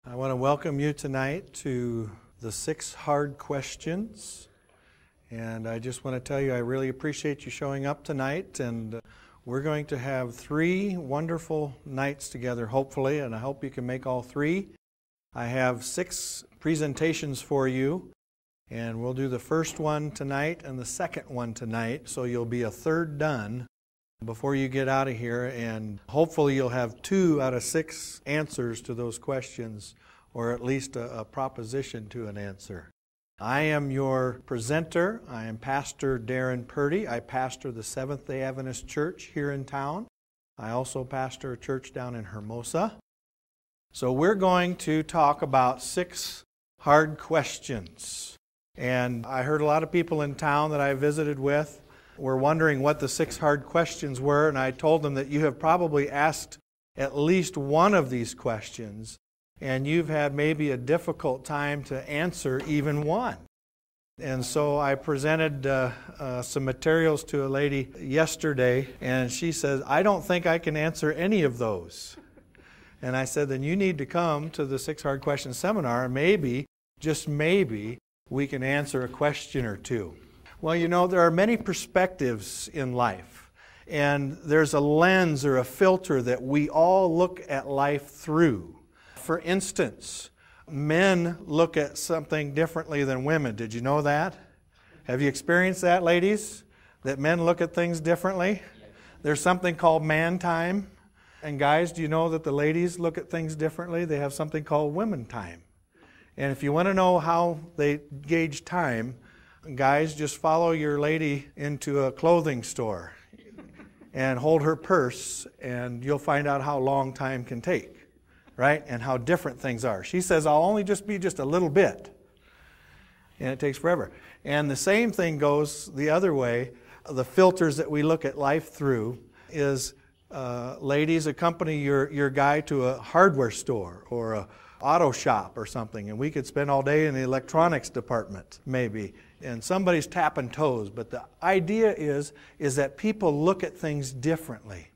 I want to welcome you tonight to the 6 hard questions. And I just want to tell you I really appreciate you showing up tonight. And we're going to have 3 wonderful nights together, hopefully, and I hope you can make all 3. I have 6 presentations for you, and we'll do the first one tonight and the second one tonight, so you'll be a third done before you get out of here, and hopefully you'll have 2 out of 6 answers to those questions, or at least a proposition to an answer. I am your presenter. I am Pastor Darren Purdy. I pastor the Seventh-day Adventist Church here in town. I also pastor a church down in Hermosa. So we're going to talk about 6 hard questions. And I heard a lot of people in town that I visited with were wondering what the 6 hard questions were, and I told them that you have probably asked at least one of these questions, and you've had maybe a difficult time to answer even one. And so I presented some materials to a lady yesterday, and she says, I don't think I can answer any of those. And I said, then you need to come to the 6 hard questions seminar, and maybe, just maybe, we can answer a question or 2. Well, you know, there are many perspectives in life, and there's a lens or a filter that we all look at life through. For instance, men look at something differently than women. Did you know that? Have you experienced that, ladies? That men look at things differently? There's something called man time. And guys, do you know that the ladies look at things differently? They have something called women time. And if you want to know how they gauge time, guys, just follow your lady into a clothing store and hold her purse, and you'll find out how long time can take, right? And how different things are. She says, I'll only just be just a little bit. And it takes forever. And the same thing goes the other way. The filters that we look at life through is, ladies, accompany your guy to a hardware store or a auto shop or something, and we could spend all day in the electronics department, maybe, and somebody's tapping toes. But the idea is that people look at things differently.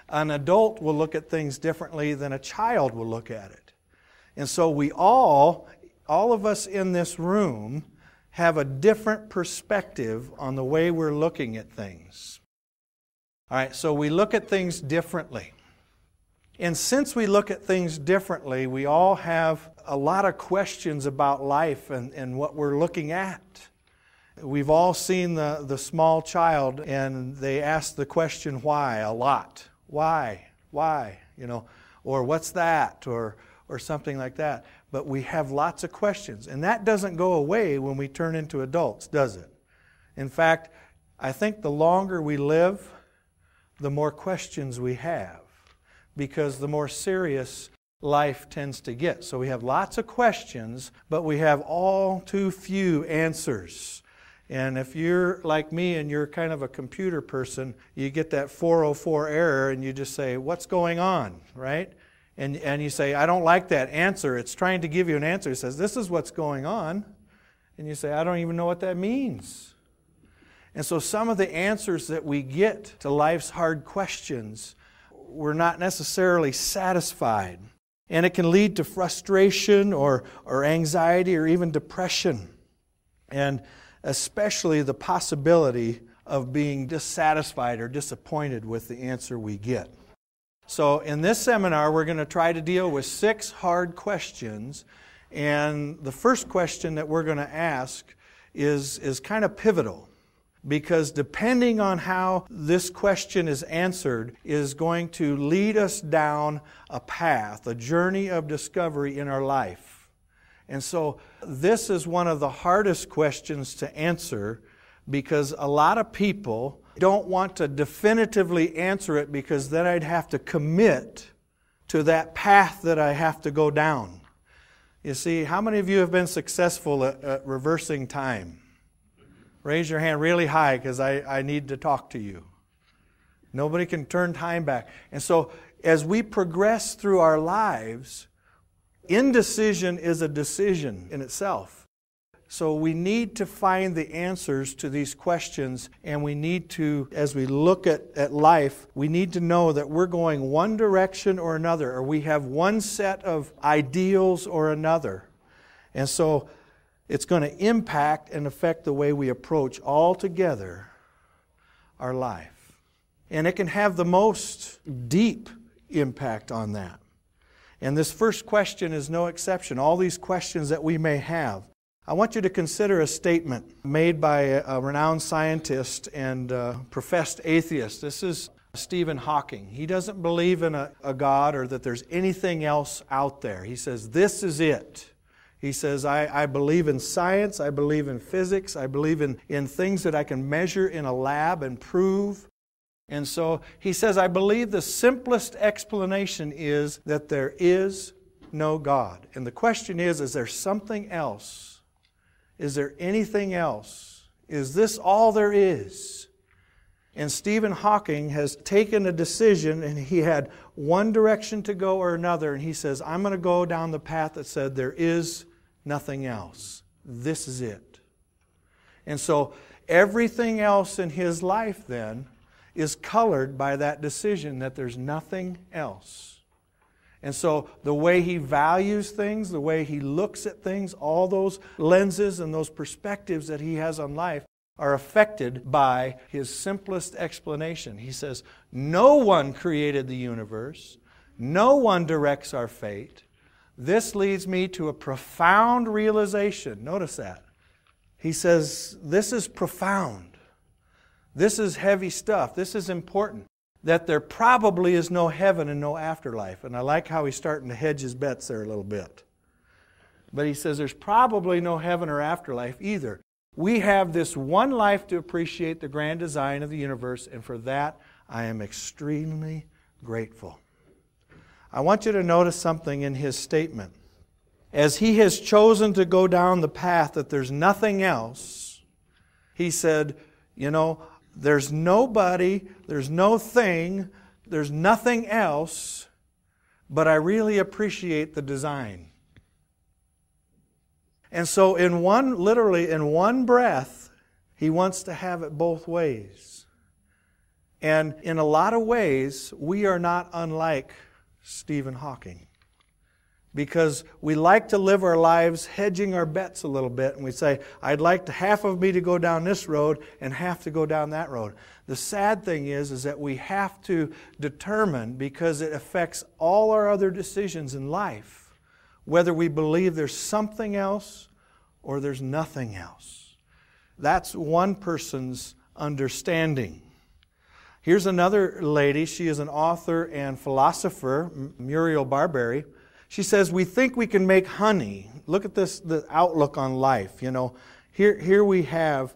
An adult will look at things differently than a child will look at it. And so we all of us in this room, have a different perspective on the way we're looking at things. All right, so we look at things differently. And since we look at things differently, we all have a lot of questions about life and what we're looking at. We've all seen the small child, and they ask the question why a lot. Why? You know, or what's that? Or something like that. But we have lots of questions. And that doesn't go away when we turn into adults, does it? In fact, I think the longer we live, the more questions we have, because the more serious life tends to get. So we have lots of questions, but we have all too few answers. And if you're like me and you're kind of a computer person, you get that 404 error and you just say, what's going on, right? And you say, I don't like that answer. It's trying to give you an answer. It says, this is what's going on. And you say, I don't even know what that means. And so some of the answers that we get to life's hard questions, we're not necessarily satisfied. And it can lead to frustration or anxiety or even depression. And especially the possibility of being dissatisfied or disappointed with the answer we get. So in this seminar, we're going to try to deal with 6 hard questions. And the first question that we're going to ask is kind of pivotal. Because depending on how this question is answered is going to lead us down a path, a journey of discovery in our life. And so this is one of the hardest questions to answer, because a lot of people don't want to definitively answer it, because then I'd have to commit to that path that I have to go down. You see, how many of you have been successful at reversing time? Raise your hand really high, because I need to talk to you. Nobody can turn time back. And so as we progress through our lives, indecision is a decision in itself. So we need to find the answers to these questions, and we need to, as we look at life, we need to know that we're going one direction or another, or we have one set of ideals or another. And so it's going to impact and affect the way we approach altogether our life. And it can have the most deep impact on that. And this first question is no exception. All these questions that we may have. I want you to consider a statement made by a renowned scientist and professed atheist. This is Stephen Hawking. He doesn't believe in a God or that there's anything else out there. He says, this is it. He says, I believe in science, I believe in physics, I believe in things that I can measure in a lab and prove. And so he says, I believe the simplest explanation is that there is no God. And the question is there something else? Is there anything else? Is this all there is? And Stephen Hawking has taken a decision, and he had one direction to go or another, and he says, I'm going to go down the path that said there is nothing else. This is it. And so everything else in his life then is colored by that decision that there's nothing else. And so the way he values things, the way he looks at things, all those lenses and those perspectives that he has on life are affected by his simplest explanation. He says, no one created the universe. No one directs our fate. This leads me to a profound realization. Notice that. He says, this is profound. This is heavy stuff. This is important. That there probably is no heaven and no afterlife. And I like how he's starting to hedge his bets there a little bit. But he says there's probably no heaven or afterlife either. We have this one life to appreciate the grand design of the universe, and for that I am extremely grateful. I want you to notice something in his statement. As he has chosen to go down the path that there's nothing else, he said, there's nobody, there's no thing, there's nothing else, but I really appreciate the design. And so literally in one breath, he wants to have it both ways. And in a lot of ways, we are not unlike Stephen Hawking. Because we like to live our lives hedging our bets a little bit, and we say, I'd like half of me to go down this road and half to go down that road. The sad thing is that we have to determine, because it affects all our other decisions in life, whether we believe there's something else or there's nothing else. That's one person's understanding. Here's another lady. She is an author and philosopher, Muriel Barberry. She says, we think we can make honey. Look at this, the outlook on life. Here we have,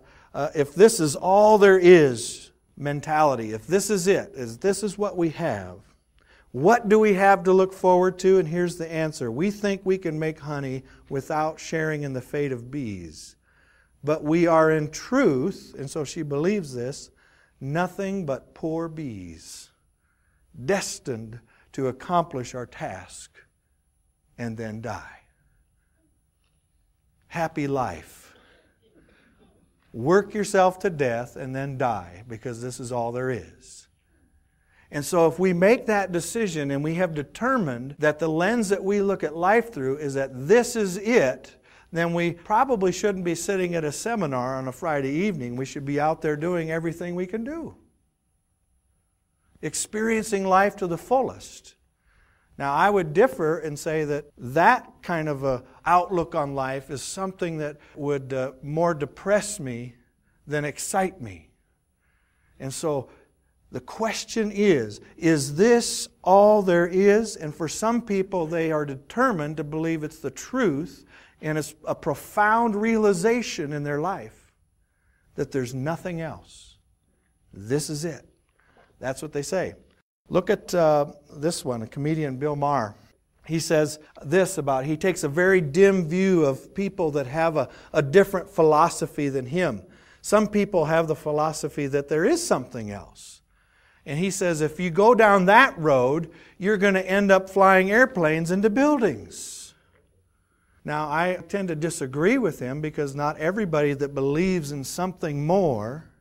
if this is all there is, mentality. If this is it, this is what we have. What do we have to look forward to? And here's the answer. We think we can make honey without sharing in the fate of bees. But we are in truth, and so she believes this, nothing but poor bees, destined to accomplish our task and then die. Happy life. Work yourself to death and then die, because this is all there is. And so if we make that decision and we have determined that the lens that we look at life through is that this is it, then we probably shouldn't be sitting at a seminar on a Friday evening. We should be out there doing everything we can do. Experiencing life to the fullest. Now, I would differ and say that kind of a outlook on life is something that would more depress me than excite me. And so the question is this all there is? And for some people, they are determined to believe it's the truth, and it's a profound realization in their life that there's nothing else. This is it. That's what they say. Look at this one, a comedian, Bill Maher. He says this about, he takes a very dim view of people that have a different philosophy than him. Some people have the philosophy that there is something else. And he says if you go down that road, you're going to end up flying airplanes into buildings. Now, I tend to disagree with him because not everybody that believes in something more,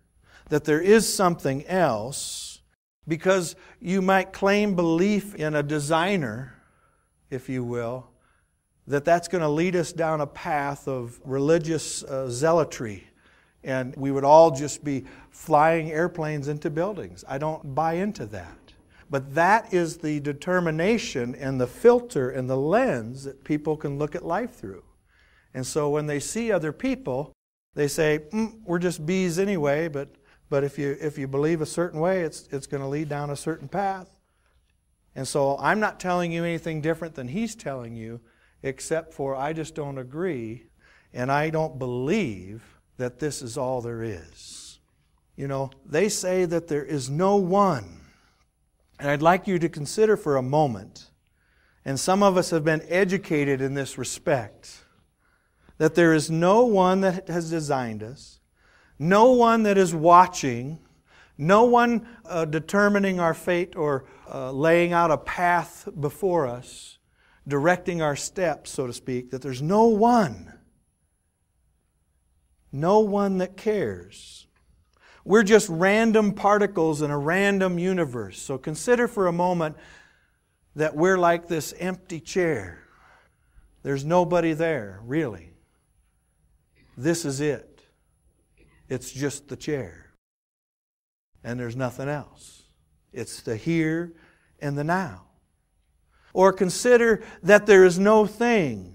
that there is something else, because you might claim belief in a designer, if you will, that's going to lead us down a path of religious zealotry, and we would all just be flying airplanes into buildings. I don't buy into that. But that is the determination and the filter and the lens that people can look at life through. And so when they see other people, they say, we're just bees anyway, but if you believe a certain way, it's going to lead down a certain path. And so I'm not telling you anything different than he's telling you, except for I just don't agree, and I don't believe that this is all there is. You know, they say that there is no one. And I'd like you to consider for a moment, and some of us have been educated in this respect, that there is no one that has designed us, no one that is watching, no one determining our fate or laying out a path before us, directing our steps, so to speak, that there's no one that cares. We're just random particles in a random universe. So consider for a moment that we're like this empty chair. There's nobody there, really. This is it. It's just the chair. And there's nothing else. It's the here and the now. Or consider that there is no thing.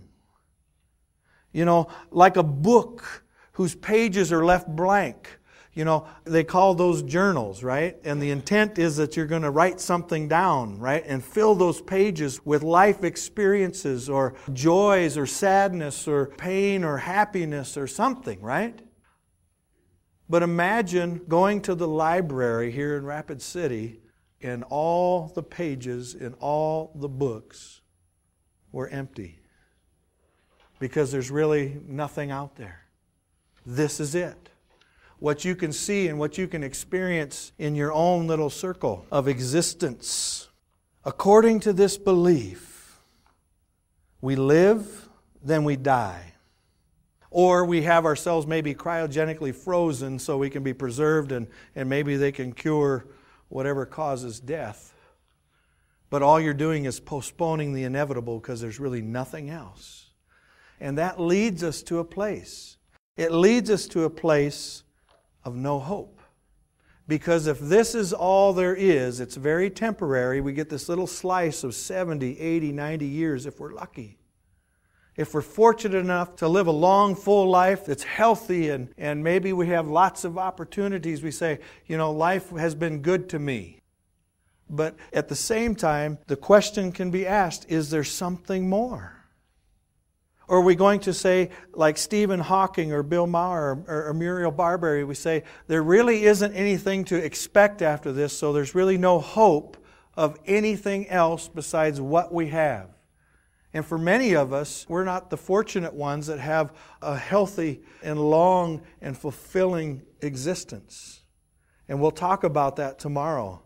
You know, like a book whose pages are left blank. You know, they call those journals, right? And the intent is that you're going to write something down, right? And fill those pages with life experiences or joys or sadness or pain or happiness or something, right? But imagine going to the library here in Rapid City and all the pages in all the books were empty because there's really nothing out there. This is it. What you can see and what you can experience in your own little circle of existence. According to this belief, we live, then we die. Or we have ourselves maybe cryogenically frozen so we can be preserved and maybe they can cure whatever causes death. But all you're doing is postponing the inevitable because there's really nothing else. And that leads us to a place. It leads us to a place of no hope. Because if this is all there is, it's very temporary. We get this little slice of 70, 80, 90 years if we're lucky. If we're fortunate enough to live a long, full life that's healthy and maybe we have lots of opportunities, we say, you know, life has been good to me. But at the same time, the question can be asked, is there something more? Or are we going to say, like Stephen Hawking or Bill Maher or Muriel Barbary, we say, there really isn't anything to expect after this, so there's really no hope of anything else besides what we have. And for many of us, we're not the fortunate ones that have a healthy and long and fulfilling existence. And we'll talk about that tomorrow,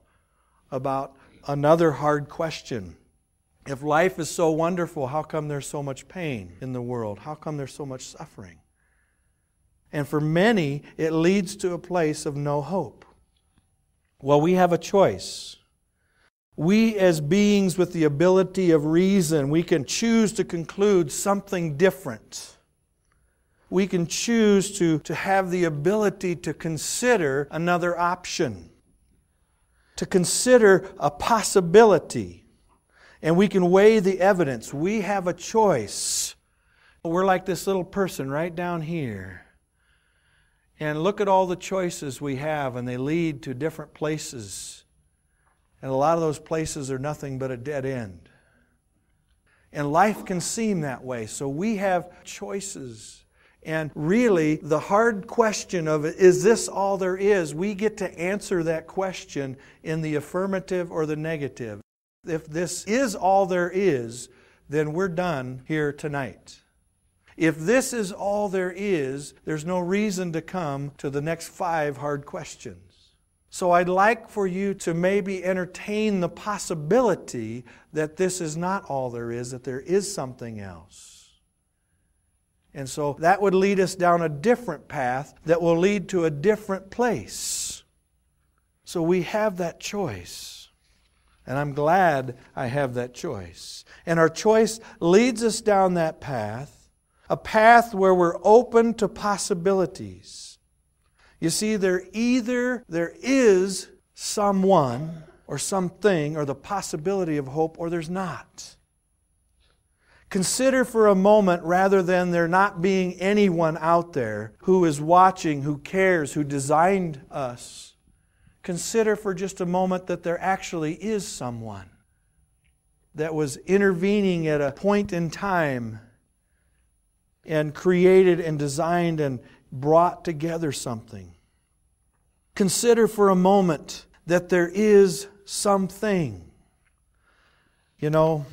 about another hard question. If life is so wonderful, how come there's so much pain in the world? How come there's so much suffering? And for many, it leads to a place of no hope. Well, we have a choice. We as beings with the ability of reason, we can choose to conclude something different. We can choose to have the ability to consider another option, to consider a possibility. And we can weigh the evidence. We have a choice. We're like this little person right down here. And look at all the choices we have, and they lead to different places. And a lot of those places are nothing but a dead end. And life can seem that way. So we have choices. And really, the hard question of, is this all there is? We get to answer that question in the affirmative or the negative. If this is all there is, then we're done here tonight. If this is all there is, there's no reason to come to the next 5 hard questions. So I'd like for you to maybe entertain the possibility that this is not all there is, that there is something else. And so that would lead us down a different path that will lead to a different place. So we have that choice. And I'm glad I have that choice. And our choice leads us down that path, a path where we're open to possibilities. You see, there is someone or something or the possibility of hope, or there's not. Consider for a moment, rather than there not being anyone out there who is watching, who cares, who designed us, consider for just a moment that there actually is someone that was intervening at a point in time and created and designed and brought together something. Consider for a moment that there is something. You know,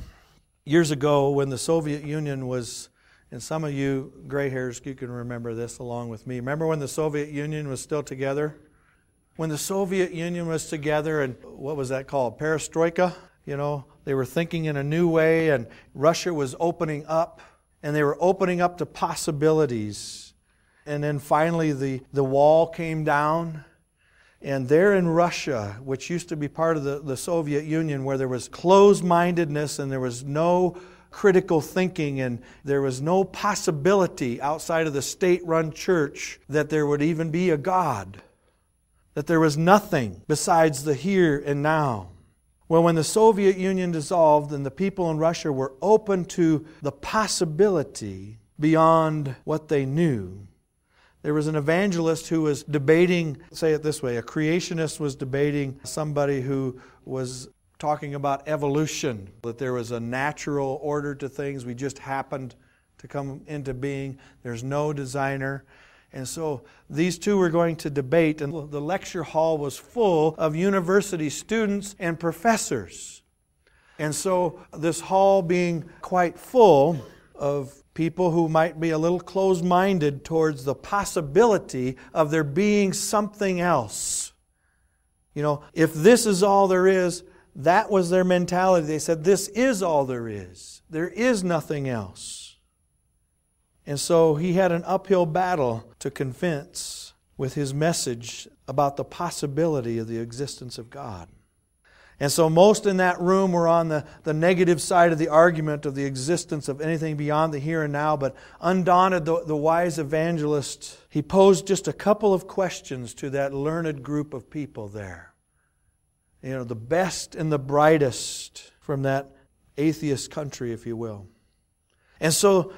years ago when the Soviet Union was, and some of you gray hairs, you can remember this along with me. Remember when the Soviet Union was still together? When the Soviet Union was together, and what was that called? Perestroika? You know, they were thinking in a new way, and Russia was opening up, and they were opening up to possibilities. And then finally the wall came down. And there in Russia, which used to be part of the Soviet Union, where there was closed-mindedness and there was no critical thinking and there was no possibility outside of the state-run church that there would even be a God, that there was nothing besides the here and now. Well, when the Soviet Union dissolved and the people in Russia were open to the possibility beyond what they knew, there was an evangelist who was debating, say it this way, a creationist was debating somebody who was talking about evolution, that there was a natural order to things. We just happened to come into being. There's no designer. And so these two were going to debate, and the lecture hall was full of university students and professors. And so this hall being quite full of people who might be a little closed-minded towards the possibility of there being something else. You know, if this is all there is, that was their mentality. They said, this is all there is. There is nothing else. And so he had an uphill battle to convince with his message about the possibility of the existence of God. And so most in that room were on the negative side of the argument of the existence of anything beyond the here and now. But undaunted, the wise evangelist, he posed just a couple of questions to that learned group of people there. You know, the best and the brightest from that atheist country, if you will. And so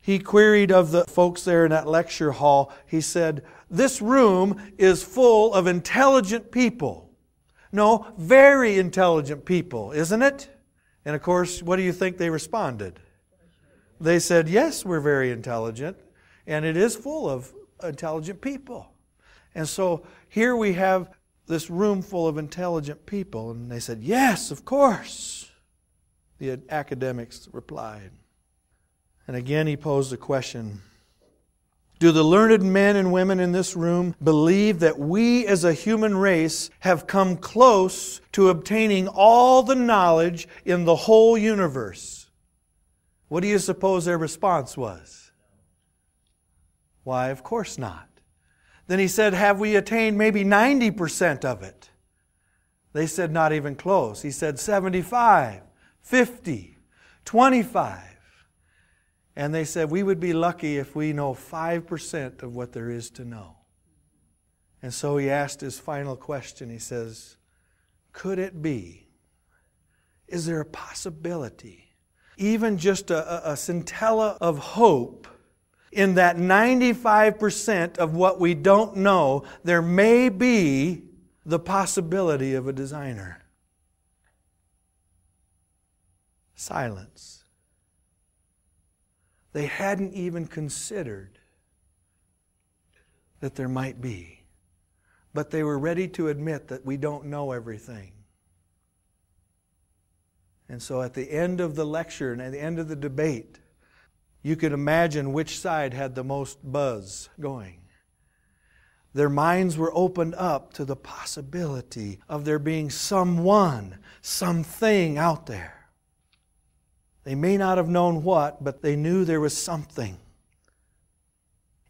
he queried of the folks there in that lecture hall, he said, this room is full of intelligent people. No, very intelligent people, isn't it? And of course, what do you think they responded? They said, yes, we're very intelligent, and it is full of intelligent people. And so here we have this room full of intelligent people, and they said, yes, of course, the academics replied. And again he posed a question. Do the learned men and women in this room believe that we as a human race have come close to obtaining all the knowledge in the whole universe? What do you suppose their response was? Why, of course not. Then he said, have we attained maybe 90% of it? They said, not even close. He said 75, 50, 25. And they said, we would be lucky if we know 5% of what there is to know. And so he asked his final question. He says, could it be? Is there a possibility, even just a scintilla of hope, in that 95% of what we don't know, there may be the possibility of a designer? Silence. They hadn't even considered that there might be. But they were ready to admit that we don't know everything. And so at the end of the lecture and at the end of the debate, you could imagine which side had the most buzz going. Their minds were opened up to the possibility of there being someone, something out there. They may not have known what, but they knew there was something.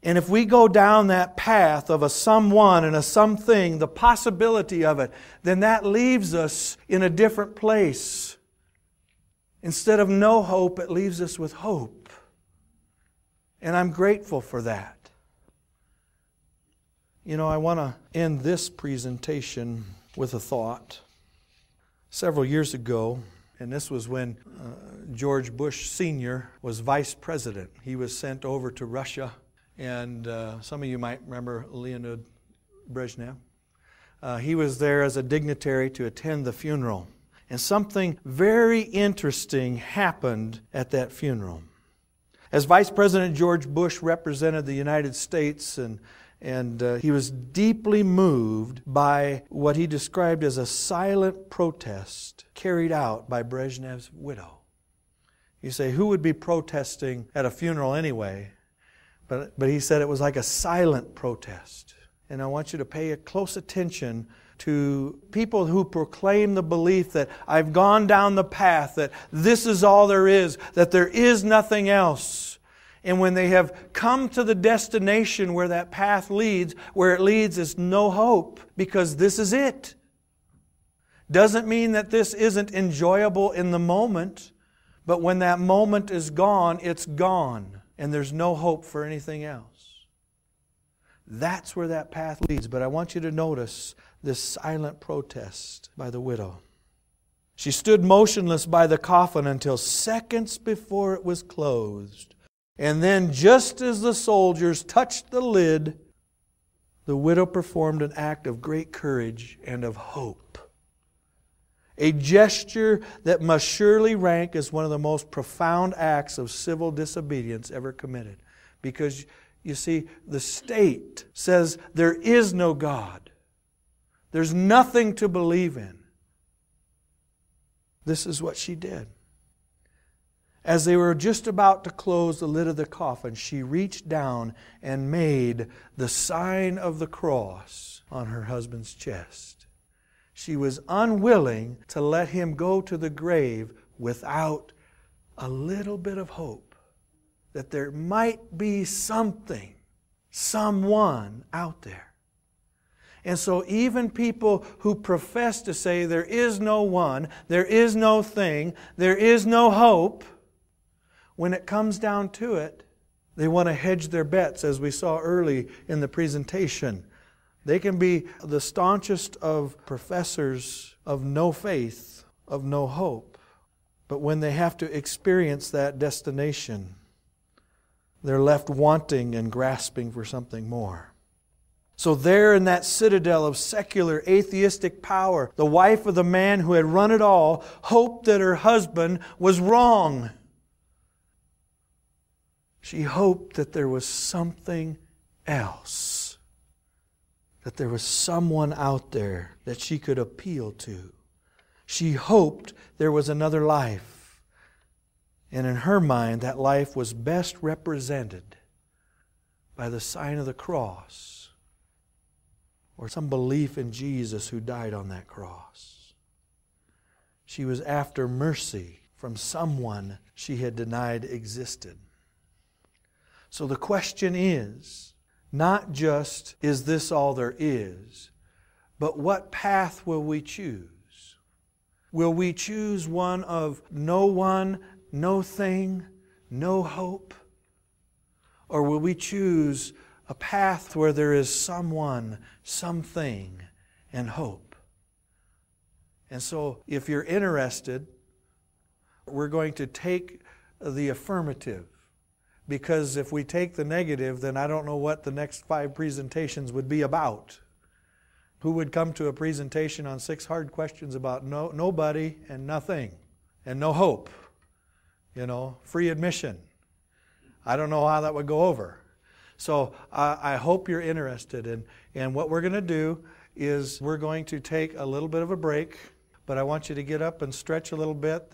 And if we go down that path of a someone and a something, the possibility of it, then that leaves us in a different place. Instead of no hope, it leaves us with hope. And I'm grateful for that. You know, I want to end this presentation with a thought. Several years ago, and this was when George Bush Sr. was vice president. He was sent over to Russia. And some of you might remember Leonid Brezhnev. He was there as a dignitary to attend the funeral. And something very interesting happened at that funeral. As Vice President George Bush represented the United States, and he was deeply moved by what he described as a silent protest carried out by Brezhnev's widow. You say, who would be protesting at a funeral anyway? But he said it was like a silent protest. And I want you to pay close attention to people who proclaim the belief that I've gone down the path, that this is all there is, that there is nothing else. And when they have come to the destination where that path leads, where it leads is no hope, because this is it. Doesn't mean that this isn't enjoyable in the moment, but when that moment is gone, it's gone. And there's no hope for anything else. That's where that path leads. But I want you to notice this silent protest by the widow. She stood motionless by the coffin until seconds before it was closed. And then, just as the soldiers touched the lid, the widow performed an act of great courage and of hope. A gesture that must surely rank as one of the most profound acts of civil disobedience ever committed. Because, you see, the state says there is no God. There's nothing to believe in. This is what she did. As they were just about to close the lid of the coffin, she reached down and made the sign of the cross on her husband's chest. She was unwilling to let him go to the grave without a little bit of hope that there might be something, someone out there. And so even people who profess to say there is no one, there is no thing, there is no hope, when it comes down to it, they want to hedge their bets, as we saw early in the presentation. They can be the staunchest of professors of no faith, of no hope. But when they have to experience that destination, they're left wanting and grasping for something more. So there in that citadel of secular atheistic power, the wife of the man who had run it all hoped that her husband was wrong. She hoped that there was something else. That there was someone out there that she could appeal to. She hoped there was another life. And in her mind, that life was best represented by the sign of the cross, or some belief in Jesus who died on that cross. She was after mercy from someone she had denied existed. So the question is, not just, is this all there is, but what path will we choose? Will we choose one of no one, no thing, no hope? Or will we choose a path where there is someone, something, and hope? And so, if you're interested, we're going to take the affirmative. Because if we take the negative, then I don't know what the next 5 presentations would be about. Who would come to a presentation on 6 hard questions about nobody and nothing and no hope? You know, free admission. I don't know how that would go over. So I hope you're interested. And what we're going to do is we're going to take a little bit of a break, but I want you to get up and stretch a little bit.